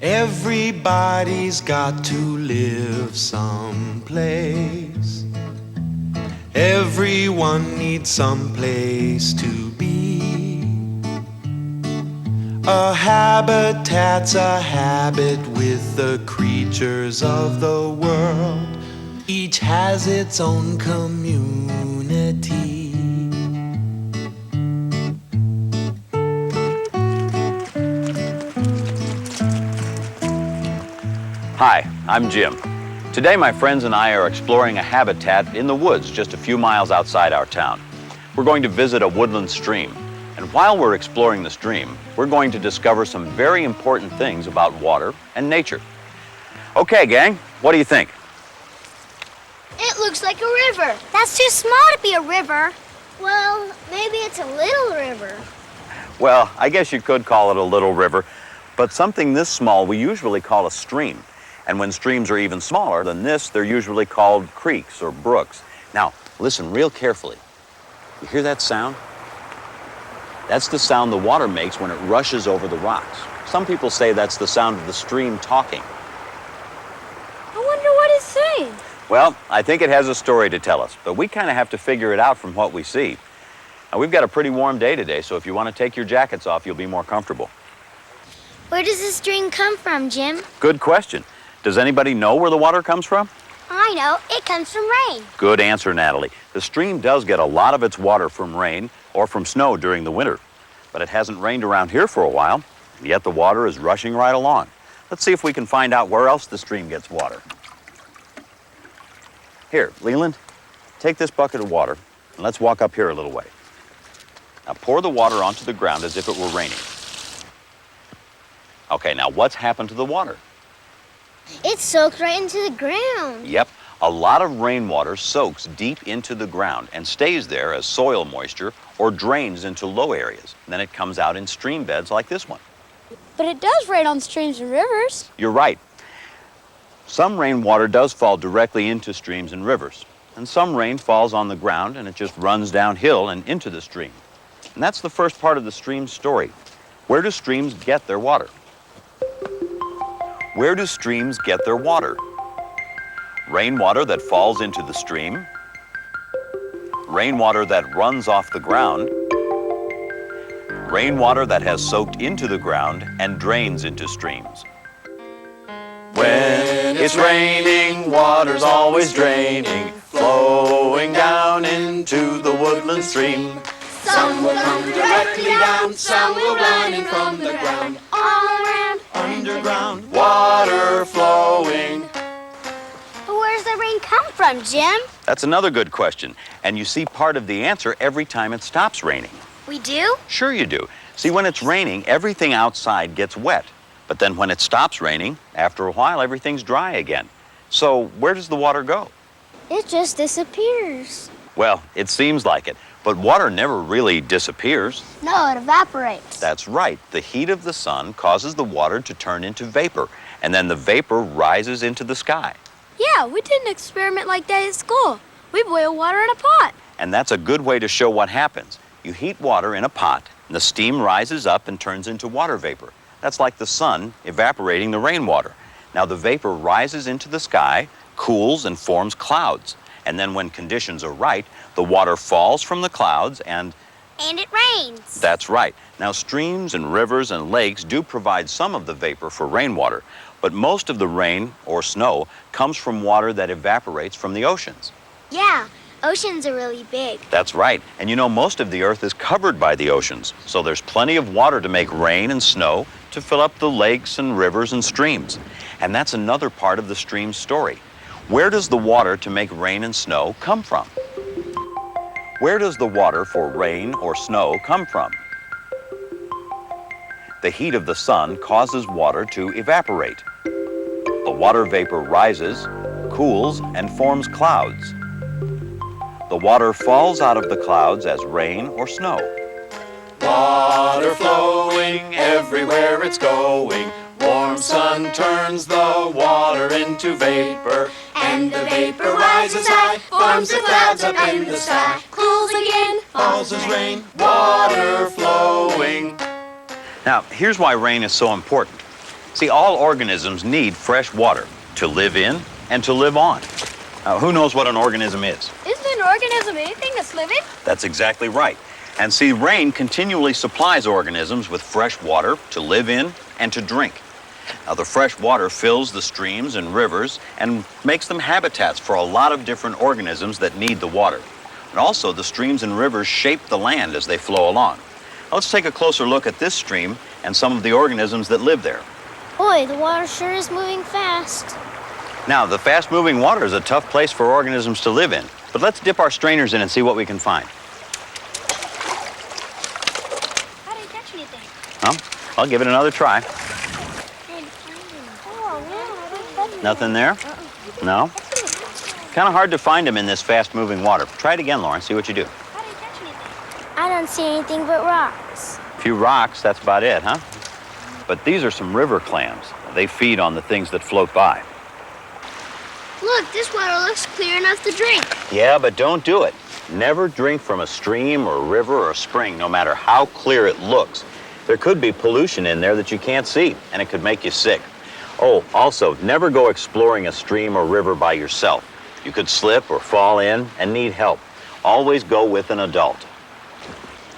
Everybody's got to live someplace. Everyone needs some place to be. A habitat's a habit with the creatures of the world. Each has its own community. Hi, I'm Jim. Today my friends and I are exploring a habitat in the woods just a few miles outside our town. We're going to visit a woodland stream, and while we're exploring the stream, we're going to discover some very important things about water and nature. Okay, gang, what do you think? It looks like a river. That's too small to be a river. Well, maybe it's a little river. Well, I guess you could call it a little river, but something this small we usually call a stream. And when streams are even smaller than this, they're usually called creeks or brooks. Now, listen real carefully. You hear that sound? That's the sound the water makes when it rushes over the rocks. Some people say that's the sound of the stream talking. I wonder what it's saying. Well, I think it has a story to tell us, but we kind of have to figure it out from what we see. Now, we've got a pretty warm day today, so if you want to take your jackets off, you'll be more comfortable. Where does the stream come from, Jim? Good question. Does anybody know where the water comes from? I know. It comes from rain. Good answer, Natalie. The stream does get a lot of its water from rain or from snow during the winter. But it hasn't rained around here for a while, yet the water is rushing right along. Let's see if we can find out where else the stream gets water. Here, Leland, take this bucket of water and let's walk up here a little way. Now pour the water onto the ground as if it were raining. Okay, now what's happened to the water? It's soaked right into the ground. Yep, a lot of rainwater soaks deep into the ground and stays there as soil moisture or drains into low areas. And then it comes out in stream beds like this one. But it does rain on streams and rivers. You're right. Some rainwater does fall directly into streams and rivers. And some rain falls on the ground and it just runs downhill and into the stream. And that's the first part of the stream story. Where do streams get their water? Where do streams get their water? Rainwater that falls into the stream, rainwater that runs off the ground, rainwater that has soaked into the ground and drains into streams. When it's raining, water's always draining, flowing down into the woodland stream. Some will come directly down, some will run in from the ground. All around. Underground, water flowing. But where does the rain come from, Jim? That's another good question. And you see part of the answer every time it stops raining. We do? Sure you do. See, when it's raining, everything outside gets wet. But then when it stops raining, after a while, everything's dry again. So where does the water go? It just disappears. Well, it seems like it. But water never really disappears. No, it evaporates. That's right. The heat of the sun causes the water to turn into vapor, and then the vapor rises into the sky. Yeah, we did an experiment like that at school. We boiled water in a pot. And that's a good way to show what happens. You heat water in a pot, and the steam rises up and turns into water vapor. That's like the sun evaporating the rainwater. Now the vapor rises into the sky, cools, and forms clouds. And then when conditions are right, the water falls from the clouds and it rains. That's right. Now streams and rivers and lakes do provide some of the vapor for rainwater, but most of the rain or snow comes from water that evaporates from the oceans. Yeah, oceans are really big. That's right. And you know, most of the earth is covered by the oceans, so there's plenty of water to make rain and snow to fill up the lakes and rivers and streams. And that's another part of the stream's story. Where does the water to make rain and snow come from? Where does the water for rain or snow come from? The heat of the sun causes water to evaporate. The water vapor rises, cools, and forms clouds. The water falls out of the clouds as rain or snow. Water flowing everywhere it's going. Warm sun turns the water into vapor, And the vapor rises high, forms the clouds up in the sky. Cools again, falls as rain, water flowing. Now, here's why rain is so important. See, all organisms need fresh water to live in and to live on. Who knows what an organism is? Isn't an organism anything that's living? That's exactly right. And see, rain continually supplies organisms with fresh water to live in and to drink. Now, the fresh water fills the streams and rivers and makes them habitats for a lot of different organisms that need the water. And also, the streams and rivers shape the land as they flow along. Now, let's take a closer look at this stream and some of the organisms that live there. Boy, the water sure is moving fast. Now, the fast-moving water is a tough place for organisms to live in, but let's dip our strainers in and see what we can find. How do you catch anything? Well, I'll give it another try. Oh, yeah, Nothing there? No? Kind of hard to find them in this fast-moving water. Try it again, Lauren. See what you do. How do you catch anything? I don't see anything but rocks. A few rocks, that's about it, huh? But these are some river clams. They feed on the things that float by. Look, this water looks clear enough to drink. Yeah, but don't do it. Never drink from a stream or a river or a spring, no matter how clear it looks. There could be pollution in there that you can't see, and it could make you sick. Oh, also, never go exploring a stream or river by yourself. You could slip or fall in and need help. Always go with an adult.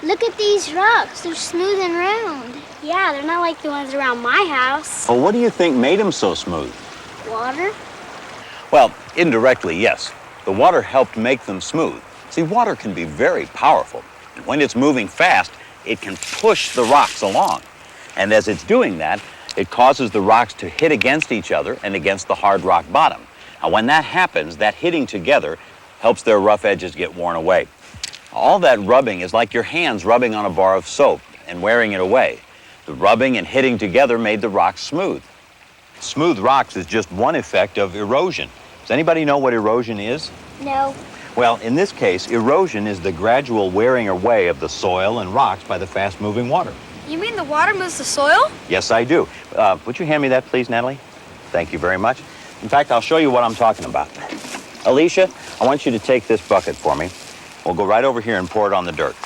Look at these rocks. They're smooth and round. Yeah, they're not like the ones around my house. Well, what do you think made them so smooth? Water? Well, indirectly, yes. The water helped make them smooth. See, water can be very powerful. And when it's moving fast, it can push the rocks along. And as it's doing that, it causes the rocks to hit against each other and against the hard rock bottom. Now, when that happens, that hitting together helps their rough edges get worn away. All that rubbing is like your hands rubbing on a bar of soap and wearing it away. The rubbing and hitting together made the rocks smooth. Smooth rocks is just one effect of erosion. Does anybody know what erosion is? No. Well, in this case, erosion is the gradual wearing away of the soil and rocks by the fast-moving water. You mean the water moves the soil? Yes, I do. Would you hand me that, please, Natalie? Thank you very much. In fact, I'll show you what I'm talking about. Alicia, I want you to take this bucket for me. We'll go right over here and pour it on the dirt.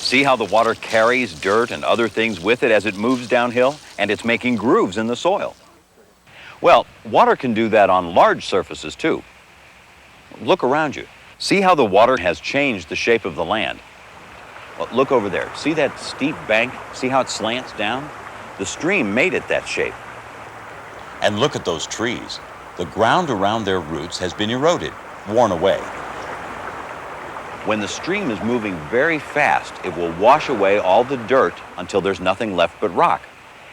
See how the water carries dirt and other things with it as it moves downhill, and it's making grooves in the soil. Well, water can do that on large surfaces too. Look around you. See how the water has changed the shape of the land. Well, look over there. See that steep bank? See how it slants down? The stream made it that shape. And look at those trees. The ground around their roots has been eroded, worn away. When the stream is moving very fast, it will wash away all the dirt until there's nothing left but rock.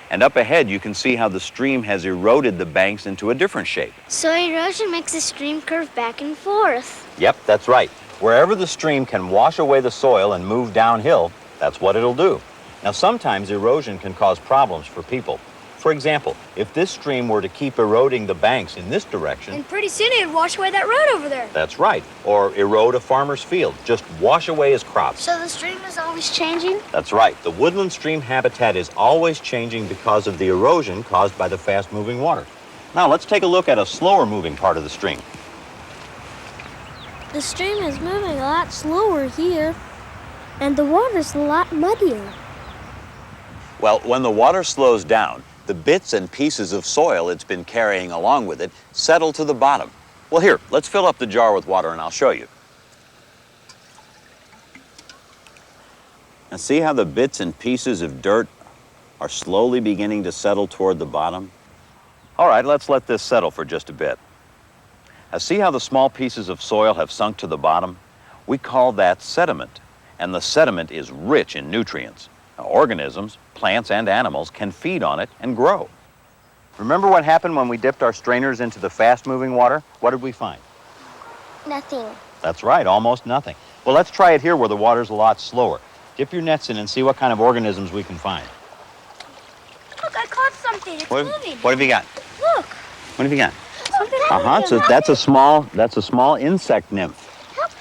And up ahead, you can see how the stream has eroded the banks into a different shape. So erosion makes the stream curve back and forth. Yep, that's right. Wherever the stream can wash away the soil and move downhill, that's what it'll do. Now, sometimes erosion can cause problems for people. For example, if this stream were to keep eroding the banks in this direction... And pretty soon it'd wash away that road over there. That's right. Or erode a farmer's field. Just wash away his crops. So the stream is always changing? That's right. The woodland stream habitat is always changing because of the erosion caused by the fast-moving water. Now, let's take a look at a slower-moving part of the stream. The stream is moving a lot slower here, and the water's a lot muddier. Well, when the water slows down, the bits and pieces of soil it's been carrying along with it settle to the bottom. Well, here, let's fill up the jar with water and I'll show you. Now, see how the bits and pieces of dirt are slowly beginning to settle toward the bottom? All right, let's let this settle for just a bit. Now, see how the small pieces of soil have sunk to the bottom? We call that sediment, and the sediment is rich in nutrients. Now, organisms, plants and animals, can feed on it and grow. Remember what happened when we dipped our strainers into the fast-moving water? What did we find? Nothing. That's right, almost nothing. Well, let's try it here where the water's a lot slower. Dip your nets in and see what kind of organisms we can find. Look, I caught something. It's moving. What have you got? Look. What have you got? Something So that's a small insect nymph.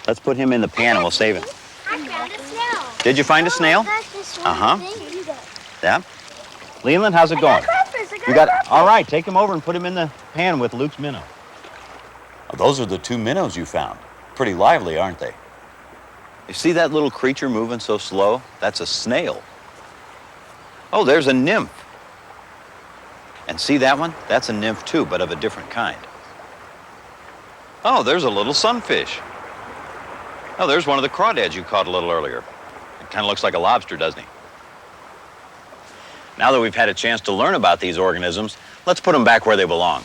Let's put him in the pan and we'll save him. I found a snail. Did you find a snail? Yeah. Leland, how's it going? All right, take him over and put him in the pan with Luke's minnow. Oh, those are the two minnows you found. Pretty lively, aren't they? You see that little creature moving so slow? That's a snail. Oh, there's a nymph. And see that one? That's a nymph too, but of a different kind. Oh, there's a little sunfish. Oh, there's one of the crawdads you caught a little earlier. It kind of looks like a lobster, doesn't he? Now that we've had a chance to learn about these organisms, let's put them back where they belong.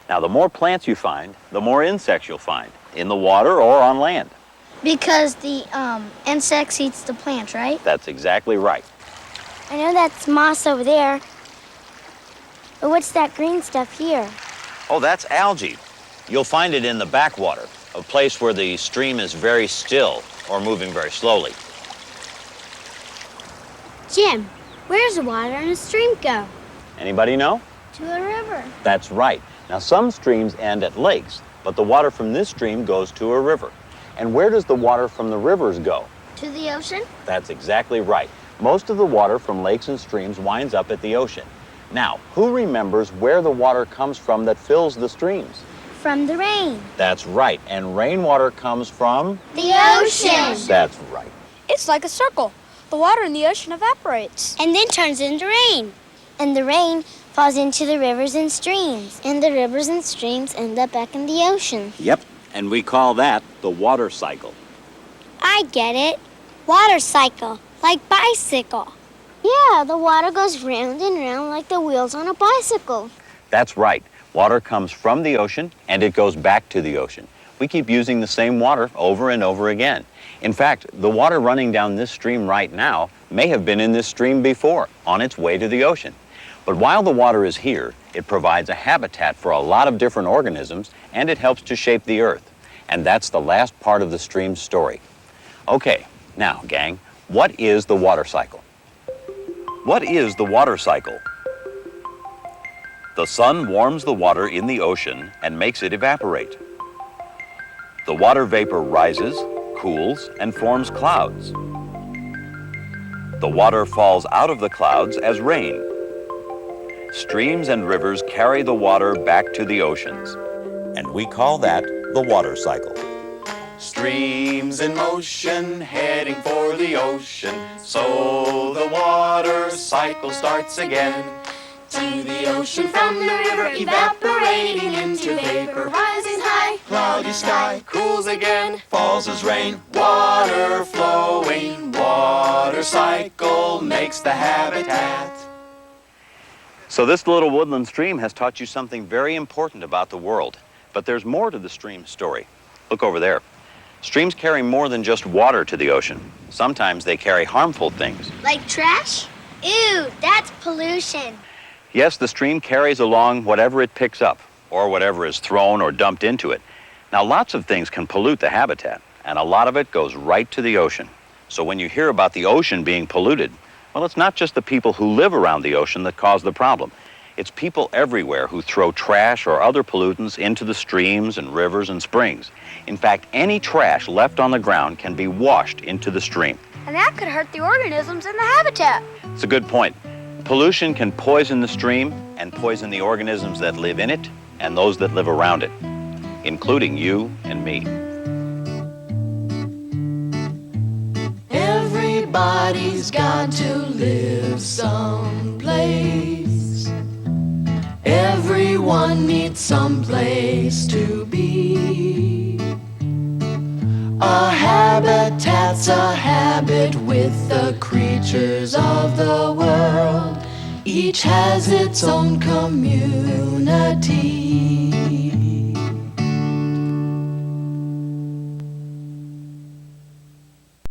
Now, the more plants you find, the more insects you'll find, in the water or on land. Because the insects eats the plants, right? That's exactly right. I know that's moss over there. But what's that green stuff here? Oh, that's algae. You'll find it in the backwater, a place where the stream is very still or moving very slowly. Jim, where does the water in a stream go? Anybody know? To a river. That's right. Now, some streams end at lakes, but the water from this stream goes to a river. And where does the water from the rivers go? To the ocean? That's exactly right. Most of the water from lakes and streams winds up at the ocean. Now, who remembers where the water comes from that fills the streams? From the rain. That's right. And rainwater comes from? The ocean. That's right. It's like a circle. The water in the ocean evaporates. And then turns into rain. And the rain falls into the rivers and streams. And the rivers and streams end up back in the ocean. Yep. And we call that the water cycle. I get it. Water cycle. Like bicycle. Yeah, the water goes round and round like the wheels on a bicycle. That's right. Water comes from the ocean and it goes back to the ocean. We keep using the same water over and over again. In fact, the water running down this stream right now may have been in this stream before, on its way to the ocean. But while the water is here, it provides a habitat for a lot of different organisms and it helps to shape the earth. And that's the last part of the stream's story. Okay, now, gang, what is the water cycle? What is the water cycle? The sun warms the water in the ocean and makes it evaporate. The water vapor rises, cools, and forms clouds. The water falls out of the clouds as rain. Streams and rivers carry the water back to the oceans, and we call that the water cycle. Streams in motion, heading for the ocean. So the water cycle starts again. To the ocean from the river, evaporating into vapor, rising high. Cloudy sky, Cools again. falls as rain. Water flowing, water cycle makes the habitat. So this little woodland stream has taught you something very important about the world. But there's more to the stream story. Look over there. Streams carry more than just water to the ocean. Sometimes they carry harmful things. Like trash? Ew, that's pollution. Yes, the stream carries along whatever it picks up, or whatever is thrown or dumped into it. Now, lots of things can pollute the habitat, and a lot of it goes right to the ocean. So when you hear about the ocean being polluted, well, it's not just the people who live around the ocean that cause the problem. It's people everywhere who throw trash or other pollutants into the streams and rivers and springs. In fact, any trash left on the ground can be washed into the stream. And that could hurt the organisms in the habitat. It's a good point. Pollution can poison the stream and poison the organisms that live in it and those that live around it, including you and me. Everybody's got to live someplace. Everyone needs someplace to be. A habitat's a habit with the creatures of the world. Each has its own community.